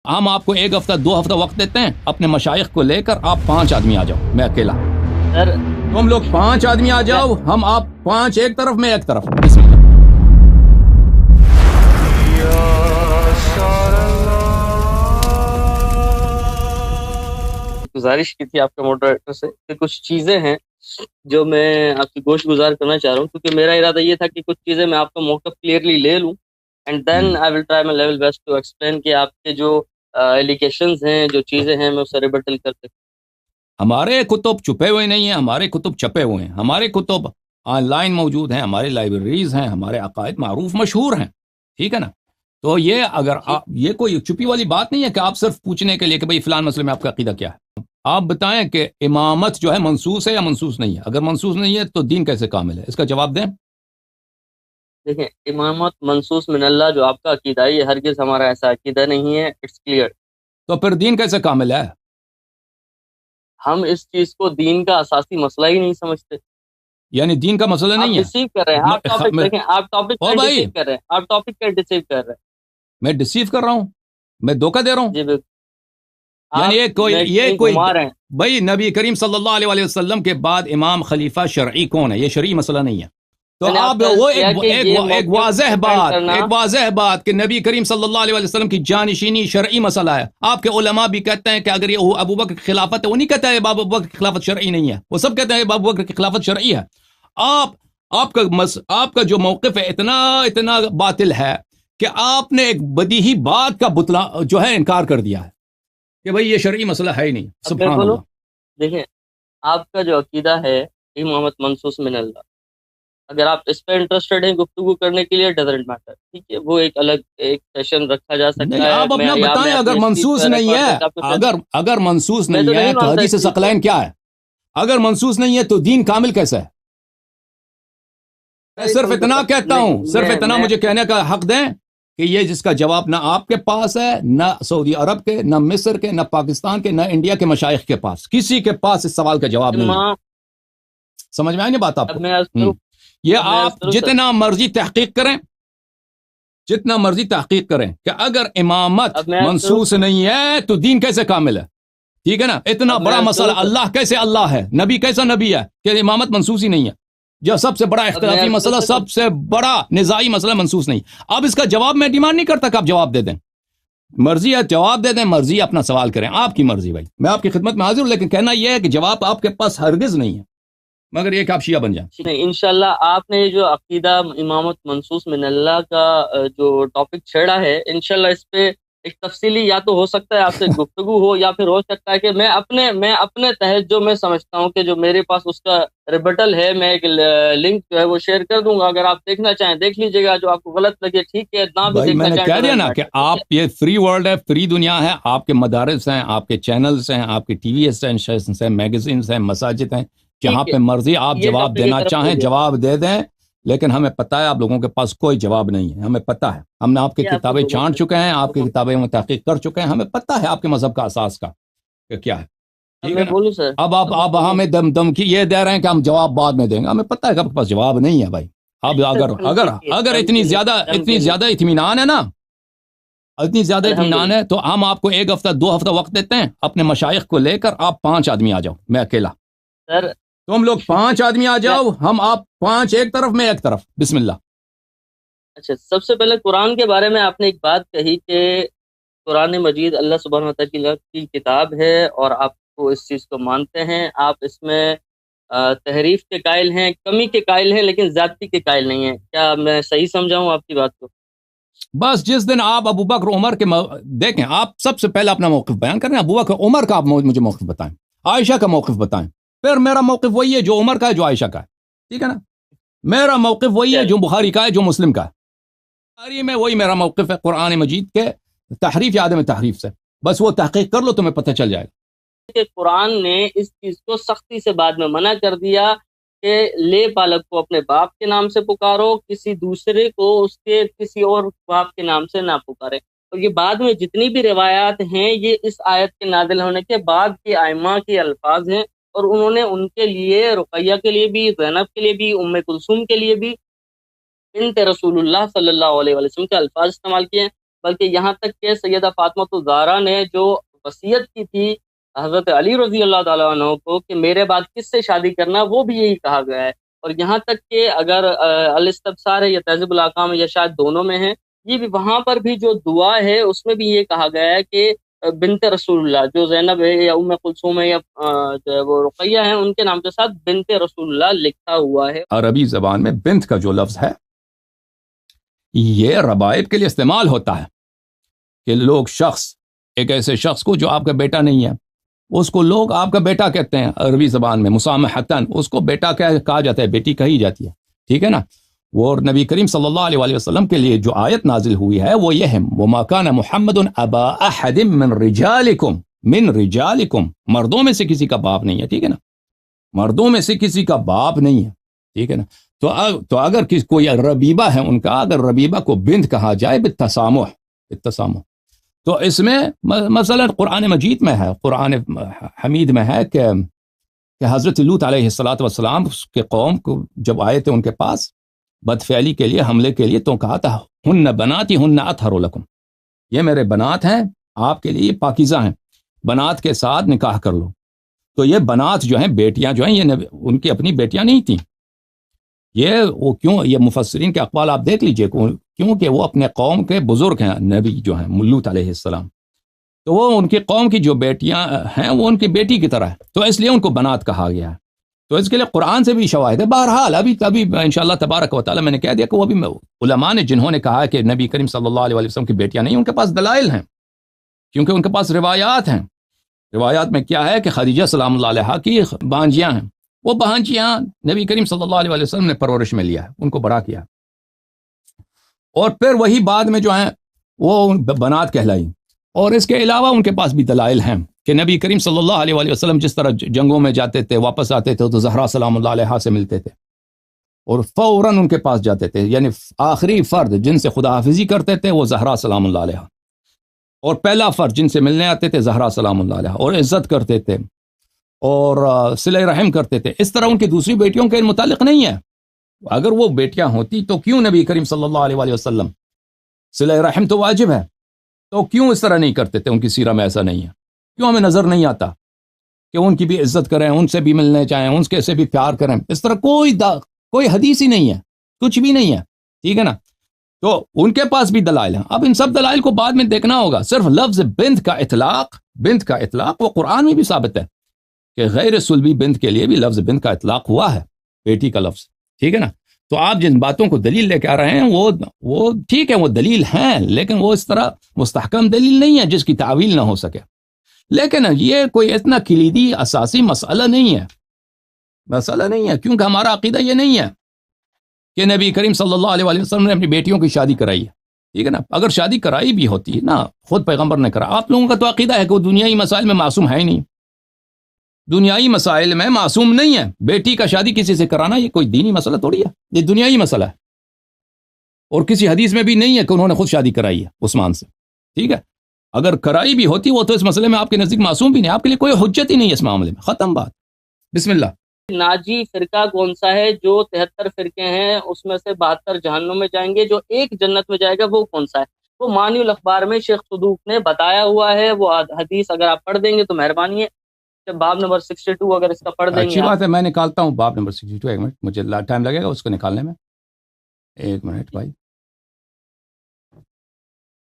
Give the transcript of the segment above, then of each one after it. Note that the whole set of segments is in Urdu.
ہم آپ کو 1 ہفتہ 2 ہفتہ وقت دیتے ہیں، اپنے مشائخ کو لے کر آپ 5 آدمی آ جاؤ، میں اکیلا۔ سر تم لوگ 5 آدمی آ جاؤ، ہم آپ 5 ایک طرف، میں ایک طرف، بسم اللہ۔ گزارش کی تھی آپ کے ماڈریٹر سے کہ کچھ چیزیں ہیں جو میں آپ کی گوشت گزار کرنا چاہ رہا ہوں، کیونکہ میرا ارادہ یہ تھا کہ کچھ چیزیں میں آپ کا موقف کلیئرلی لے لوں and then I will try my level best to explain کہ آپ کے جو ایلیگیشنز ہیں، جو چیزیں ہیں، میں اسے ریبٹل کر سکوں۔ ہمارے کتب چھپے ہوئے نہیں ہیں، ہمارے کتب چھپے ہوئے ہیں، ہمارے کتب آن لائن موجود ہیں، ہماری لائبریریز ہیں، ہمارے عقائد معروف مشہور ہیں، ٹھیک ہے نا؟ تو یہ اگر آپ، یہ کوئی چھپی والی بات نہیں ہے کہ آپ صرف پوچھنے کے لیے کہ بھئی فلان مسئلے میں آپ کا عقیدہ کیا ہے۔ آپ بتائیں کہ امامت جو ہے منسوس ہے یا منسوس نہیں ہے؟ اگر منسوس نہیں ہے تو دین کیسے کامل ہے؟ اس کا جواب دیں۔ دیکھیں، امامت منسوس من اللہ جو آپ کا عقیدہ ہے، یہ ہرگز ہمارا ایسا عقیدہ نہیں ہے، اٹس کلیئر۔ تو پھر دین کیسے کامل ہے؟ ہم اس چیز کو دین کا اساسی مسئلہ ہی نہیں سمجھتے۔ یعنی دین کا مسئلہ آپ نہیں ہے؟ ڈسیو کر رہے ہیں، آپ ٹاپک دیکھیں، آپ ٹاپک او کا بھائی، ڈسیو کر رہے ہیں، آپ ٹاپک کا ڈسیو کر رہے ہیں۔ میں ڈسیو کر رہا ہوں؟ میں دھوکہ دے رہا ہوں؟ جی بالکل، یعنی آپ یہ کہیں کوئی گھما رہے ہیں۔ بھائی نبی کریم صلی اللہ علیہ وسلم کے بعد امام خلیفہ شرعی کون ہے؟ یہ شرعی مسئلہ نہیں ہے۔ تو میں نے آپ کو وہ کیا کہ یہ ایک موقف واضح ڈیپینڈ کرنا، بات کہ نبی کریم صلی اللہ علیہ وسلم کی جانشینی شرعی مسئلہ ہے۔ آپ کے علماء بھی کہتے ہیں کہ اگر یہ ابو بکر کی خلافت ہے، وہ نہیں کہتے ہیں ابو بکر کی خلافت شرعی نہیں ہے، وہ سب کہتے ہیں ابو بکر کی خلافت شرعی ہے۔ آپ کا جو موقف ہے اتنا باطل ہے کہ آپ نے ایک بدیہی بات کا جو ہے انکار کر دیا ہے کہ بھئی یہ شرعی مسئلہ ہے ہی نہیں۔ اب میں سبحان بولوں، اللہ۔ دیکھیں، آپ کا جو عقیدہ ہے امامت منسوس من اللہ، اگر آپ اس پہ انٹرسٹڈ ہیں گفتگو کرنے کے لیے، ڈزنٹ میٹر، ٹھیک ہے، وہ ایک الگ ایک سیشن رکھا جا نہیں، سکتا ہے، آپ اپنا یا میں بتائیں، اگر اپنے اسپیچ منسوس پہ نہیں ریکارڈ ہے، کر کے آپ کو شیئر، اگر منسوس میں نہیں تو ہے نہیں تو مانتا حدیث اس چیز کو۔ ثقلین کیا ہے؟ اگر منسوس نہیں ہے تو دین کامل کیسا ہے؟ میں صرف اتنا کہتا ہوں، صرف اتنا مجھے کہنے کا حق دیں کہ یہ جس کا جواب نہ آپ کے پاس ہے، نہ سعودی عرب کے، نہ مصر کے، نہ پاکستان کے، نہ انڈیا کے مشائخ کے پاس، کسی کے پاس اس سوال کا جواب نہیں ہے۔ سمجھ میں آئی نہیں بات آپ اب کو؟ میں عرض کروں، یہ اب میں عرض آپ کروں سر، جتنا مرضی تحقیق کریں، جتنا مرضی تحقیق کریں کہ اگر امامت اب میں عرض کروں، منسوس نہیں ہے تو دین کیسے کامل ہے؟ ٹھیک ہے نا؟ اتنا اب میں بڑا عرض مسئلہ، کروں سر، اللہ کیسے اللہ ہے، نبی کیسا نبی ہے کہ امامت منسوس ہی نہیں ہے؟ جو سب سے بڑا اب میں اختلافی عرض کر مسئلہ، سکوں، سب سے بڑا نزاعی مسئلہ منسوس نہیں۔ اب اس کا جواب میں ڈیمانڈ نہیں کرتا کہ آپ جواب دے دیں، مرضی ہے جواب دے دیں، مرضی ہے اپنا سوال کریں، آپ کی مرضی بھائی، میں آپ کی خدمت میں حاضر ہوں، لیکن کہنا یہ ہے کہ جواب آپ کے پاس ہرگز نہیں ہے مگر یہ کہ آپ شیعہ بن جائیں۔ نہیں، انشاءاللہ آپ نے یہ جو عقیدہ امامت منسوس من اللہ کا جو ٹاپک چھیڑا ہے، انشاءاللہ اس پہ ایک تفصیلی یا تو ہو سکتا ہے آپ سے گفتگو ہو، یا پھر ہو سکتا ہے کہ میں اپنے تحت جو میں سمجھتا ہوں کہ جو میرے پاس اس کا ریبٹل ہے، میں ایک لنک جو ہے وہ شیئر کر دوں گا، اگر آپ دیکھنا چاہیں دیکھ لیجیے گا، جو آپ کو غلط لگے ٹھیک ہے، نہ بھی بھائی میں دیکھنا نے چاہیں کہہ دیا ڈزنٹ نا کہ میٹر، ٹھیک ہے۔ آپ، یہ فری ورلڈ ہے، فری دنیا ہے، آپ کے مدارس ہیں، آپ کے چینلز ہیں، آپ کے ٹی وی اسٹیشنز ہیں، میگزینز ہیں، مساجد ہیں، جہاں ٹھیک ہے، پہ مرضی آپ یہ جواب ٹاپک ایک دینا طرف ہو چاہیں گیا، جواب دے دیں، لیکن ہمیں پتہ ہے آپ لوگوں کے پاس کوئی جواب نہیں ہے، ہمیں پتہ ہے، ہم نے آپ کی یہ آپ کتابیں لوگوں چھانٹ چکے ہیں، آپ کی کو، کتابیں میں تحقیق کر چکے ہیں، ہمیں پتہ ہے آپ کے مذہب کا اساس کا کہ کیا ہے، اب ٹھیک ہے میں نا؟ بولوں سر، اب ہمیں دمکی یہ دے رہے ہیں کہ ہم جواب بعد میں دیں گے، ہمیں پتہ ہے کہ آپ کے پاس جواب نہیں ہے بھائی۔ اب اگر اتنی زیادہ اطمینان ہے نا، اتنی زیادہ اطمینان الحمدللہ، ہے تو ہم آپ کو 1 ہفتہ 2 ہفتہ وقت دیتے ہیں، اپنے مشائخ کو لے کر آپ 5 آدمی آ جاؤ، میں اکیلا۔ سر تم لوگ 5 آدمی آ جاؤ، ہم آپ 5 ایک طرف، میں ایک طرف، بسم اللہ۔ اچھا، سب سے پہلے قرآن کے بارے میں آپ نے ایک بات کہی کہ قرآن مجید اللہ سبحانہ وتعالی کی کتاب ہے، اور آپ کو اس چیز کو مانتے ہیں، آپ اس میں تحریف کے قائل ہیں، کمی کے قائل ہیں، لیکن زیادتی کے قائل نہیں ہیں، کیا میں صحیح سمجھا ہوں آپ کی بات کو؟ بس جس دن آپ ابو بکر عمر کے دیکھیں، آپ سب سے پہلے اپنا موقف بیان کریں، ابو بکر عمر کا آپ مجھے موقف بتائیں، عائشہ کا موقف بتائیں، پھر میرا موقف وہی ہے جو عمر کا ہے، جو عائشہ کا ہے، ٹھیک ہے نا؟ میرا موقف وہی ہے جو بخاری کا ہے، جو مسلم کا ہے، بخاری میں وہی میرا موقف ہے قرآن مجید کے تحریف یا عدم تحریف سے، بس وہ تحقیق کر لو تمہیں پتہ چل جائے گا۔ کہ قرآن نے اس چیز کو سختی سے بعد میں منع کر دیا کہ لے پالک کو اپنے باپ کے نام سے پکارو، کسی دوسرے کو اس کے کسی اور باپ کے نام سے نہ پکارے، اور یہ بعد میں جتنی بھی روایات ہیں، یہ اس آیت کے نازل ہونے کے بعد کے ائمہ کے الفاظ ہیں، اور انہوں نے ان کے لیے، رقیہ کے لیے بھی، زینب کے لیے بھی، ام کلثوم کے لیے بھی، بنت رسول اللہ صلی اللہ علیہ وسلم کے الفاظ استعمال کیے ہیں، بلکہ یہاں تک کہ سیدہ فاطمہ الزہرا نے جو وصیت کی تھی حضرت علی رضی اللہ تعالیٰ عنہ کو کہ میرے بعد کس سے شادی کرنا، وہ بھی یہی کہا گیا ہے۔ اور یہاں تک کہ اگر الاستبصار ہے یا تہذیب الاحکام ہے یا شاید دونوں میں ہے، یہ بھی وہاں پر بھی جو دعا ہے اس میں بھی یہ کہا گیا ہے کہ بنت رسول اللہ، جو زینب ہے یا ام کلثوم ہے یا جو ہے وہ رقیہ ہیں، ان کے نام کے ساتھ بنت رسول اللہ لکھا ہوا ہے۔ عربی زبان میں بنت کا جو لفظ ہے یہ ربائب کے لیے استعمال ہوتا ہے کہ لوگ ایک ایسے شخص کو جو آپ کا بیٹا نہیں ہے، اس کو لوگ آپ کا بیٹا کہتے ہیں عربی زبان میں، مسامحتاً اس کو بیٹا کہا جاتا ہے، بیٹی کہی جاتی ہے، ٹھیک ہے نا۔ وہ نبی کریم صلی اللہ علیہ وسلم کے لیے جو آیت نازل ہوئی ہے وہ یہ ہے، وَمَا كَانَ مُحَمَّدٌ أَبَا أَحَدٍ مِّن رِجَالِكُمْ، مردوں میں سے کسی کا باپ نہیں ہے، ٹھیک ہے نا، مردوں میں سے کسی کا باپ نہیں ہے، ٹھیک ہے نا۔ تو اگر کوئی ربیبہ ہے ان کا، اگر ربیبہ کو بنت کہا جائے بالتسامح، تو اس میں مثلا قرآن مجید میں ہے، قرآن حمید میں ہے کہ حضرت لوط علیہ السلام کے قوم کو جب آئے تھے ان کے پاس بدفعلی کے لیے، حملے کے لیے، تو کہا تھا ہن بناتی ہن اطہر لکم، یہ میرے بنات ہیں، آپ کے لیے پاکیزہ ہیں، بنات کے ساتھ نکاح کر لو۔ تو یہ بنات جو ہیں، بیٹیاں جو ہیں، یہ ان کی اپنی بیٹیاں نہیں تھیں، یہ مفسرین کے اقوال آپ دیکھ لیجئے، کیونکہ وہ اپنے قوم کے بزرگ ہیں، نبی جو ہیں لوط علیہ السلام، تو وہ ان کی قوم کی جو بیٹیاں ہیں وہ ان کی بیٹی کی طرح ہے، تو اس لیے ان کو بنات کہا گیا ہے۔ تو اس کے لیے قرآن سے بھی شواہد ہے۔ بہرحال ابھی انشاءاللہ تبارک و تعالی میں نے کہہ دیا کہ وہ بھی علماء نے جنہوں نے کہا کہ نبی کریم صلی اللہ علیہ وسلم کی بیٹیاں نہیں، ان کے پاس دلائل ہیں، کیونکہ ان کے پاس روایات ہیں۔ روایات میں کیا ہے کہ خدیجہ سلام اللہ علیہا کی بانجیاں ہیں، وہ بہنجیاں نبی کریم صلی اللہ علیہ وسلم نے پرورش میں لیا ہے، ان کو بڑا کیا، اور پھر وہی بعد میں جو ہیں وہ بنات کہلائی۔ اور اس کے علاوہ ان کے پاس بھی دلائل ہیں کہ نبی کریم صلی اللہ علیہ وسلم جس طرح جنگوں میں جاتے تھے، واپس آتے تھے تو زہرا سلام اللہ علیہا سے ملتے تھے اور فوراً ان کے پاس جاتے تھے، یعنی آخری فرد جن سے خدا حافظی کرتے تھے وہ زہرا سلام اللہ علیہا، اور پہلا فرد جن سے ملنے آتے تھے زہرا سلام اللہ علیہا، اور عزت کرتے تھے اور صلہ رحم کرتے تھے۔ اس طرح ان کی دوسری بیٹیوں کے متعلق نہیں ہے۔ اگر وہ بیٹیاں ہوتی تو کیوں نبی کریم صلی اللہ علیہ وسلم، صلہ رحم تو واجب ہے، تو کیوں اس طرح نہیں کرتے تھے؟ ان کی سیرہ میں ایسا نہیں ہے، کیوں ہمیں نظر نہیں آتا کہ ان کی بھی عزت کریں، ان سے بھی ملنے چاہیں، ان کے سے بھی پیار کریں؟ اس طرح کوئی حدیث ہی نہیں ہے، کچھ بھی نہیں ہے، ٹھیک ہے نا۔ تو ان کے پاس بھی دلائل ہیں۔ اب ان سب دلائل کو بعد میں دیکھنا ہوگا۔ صرف لفظ بنت کا اطلاق وہ قرآن میں بھی ثابت ہے کہ غیر صلبی بنت کے لیے بھی لفظ بنت کا اطلاق ہوا ہے، بیٹی کا لفظ، ٹھیک ہے نا۔ تو آپ جن باتوں کو دلیل لے کے آ رہے ہیں وہ ٹھیک ہے، وہ دلیل ہیں، لیکن وہ اس طرح مستحکم دلیل نہیں ہے جس کی تعویل نہ ہو سکے۔ لیکن یہ کوئی اتنا کلیدی اساسی مسئلہ نہیں ہے، کیونکہ ہمارا عقیدہ یہ نہیں ہے کہ نبی کریم صلی اللہ علیہ وسلم نے اپنی بیٹیوں کی شادی کرائی ہے، ٹھیک ہے نا۔ اگر شادی کرائی بھی ہوتی نا، خود پیغمبر نے کرا، آپ لوگوں کا تو عقیدہ ہے کہ وہ دنیائی مسائل میں معصوم ہے ہی نہیں، دنیائی مسائل میں معصوم نہیں ہے۔ بیٹی کا شادی کسی سے کرانا یہ کوئی دینی مسئلہ تھوڑی ہے، یہ دنیائی مسئلہ ہے، اور کسی حدیث میں بھی نہیں ہے کہ انہوں نے خود شادی کرائی ہے عثمان سے، ٹھیک ہے۔ اگر کرائی بھی ہوتی وہ تو اس مسئلے میں آپ کے نزدیک معصوم بھی نہیں، آپ کے لیے کوئی حجت ہی نہیں ہے اس معاملے میں، ختم بات۔ بسم اللہ۔ ناجی فرقہ کون سا ہے؟ جو 73 فرقے ہیں اس میں سے 72 جہنم میں جائیں گے، جو ایک جنت میں جائے گا وہ کون سا ہے؟ وہ معنی الاخبار میں شیخ صدوق نے بتایا ہوا ہے، وہ حدیث اگر آپ پڑھ دیں گے تو مہربانی ہے، باب نمبر 62 اگر اس کا پڑھ دیں گے۔ اچھی بات ہے، میں نکالتا ہوں باب نمبر 62، ایک منٹ، مجھے ٹائم لگے گا اس کو نکالنے میں، ایک منٹ بھائی۔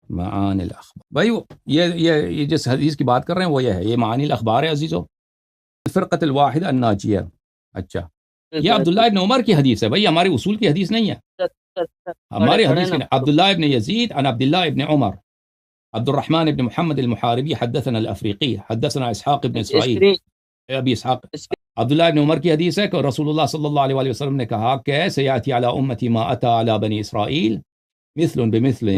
معانی الاخبار، بھائی یہ جس حدیث کی بات کر رہے ہیں وہ یہ ہے، یہ معانی الاخبار ہے عزیزو، الفرقۃ الواحدہ الناجیہ۔ اچھا، یہ عبداللہ ابن عمر کی حدیث ہے بھائی، ہمارے اصول کی حدیث نہیں ہے، ہماری حدیث کی۔ عبداللہ ابن یزید عن عبداللہ ابن عمر، عبد الرحمن ابن محمد المحاربی حدثنا الافریقی حدثنا اسحاق ابن اسرائیل، ابی اسحاق۔ عبداللہ ابن عمر کی حدیث ہے کہ رسول اللہ صلی اللہ علیہ وسلم نے کہا کہ سیاتی علی امتی ما اتی علی بنی اسرائیل مثل بمثل،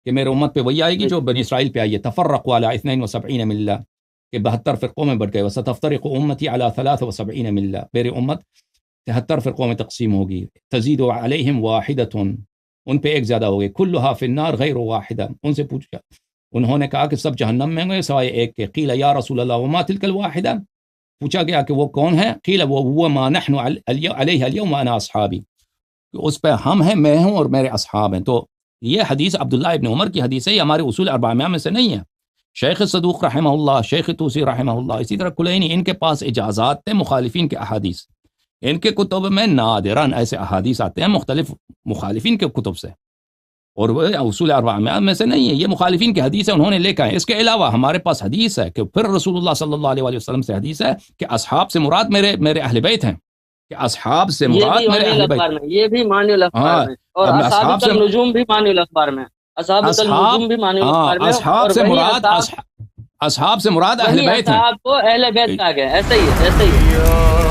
کہ میرے امت پہ وہی آئے گی جو بنی اسرائیل پہ آئی ہے، تفرقوا علی 72 ملہ، کہ 72 فرقوں میں بٹ گئے، وستفترق امتی علی 73 ملہ، میری امت 73 فرقوں میں تقسیم ہوگی، تزید علیہم واحدۃ، ان پہ ایک زیادہ ہوگی، کلھا فی النار غیر واحدہ، ان سے پوچھا، انہوں نے کہا کہ سب جہنم میں ہوں گے سوائے ایک کے، قیل یا رسول اللہ وما تلک الواحدہ، پوچھا گیا کہ وہ کون ہے، قیل وہ ما نحن علیہ اليوم وانا اصحابی، اس پہ ہم ہیں، میں ہوں اور میرے اصحاب ہیں۔ تو یہ حدیث عبداللہ ابن عمر کی حدیث ہے، یہ ہمارے اصول اربعہ میں سے نہیں ہے۔ شیخ صدوق رحمہ اللہ، شیخ طوسی رحمہ اللہ، اسی طرح کلینی، ان کے پاس اجازات تھے مخالفین کے احادیث، ان کے کتب میں نادراً ایسے احادیث آتے ہیں مختلف مخالفین کے کتب سے، اور وہ اصول اربعہ میں سے نہیں ہے، یہ مخالفین کی حدیث ہے، انہوں نے لکھا ہے۔ اس کے علاوہ ہمارے پاس حدیث ہے کہ پھر رسول اللہ صلی اللہ علیہ وسلم سے حدیث ہے کہ اصحاب سے مراد میرے اہل بیت ہیں، کہ اصحاب سے مراد میرے اہل بیت، یہ بھی مانی الاخبار میں، اور اصحاب النجوم بھی مانی الاخبار میں، اصحاب النجوم بھی مانی الاخبار میں، اصحاب سے مراد اہل بیت ہیں، اصحاب کو اہل بیت کہا گیا، ایسے ہی ہے، ایسے ہی ہے۔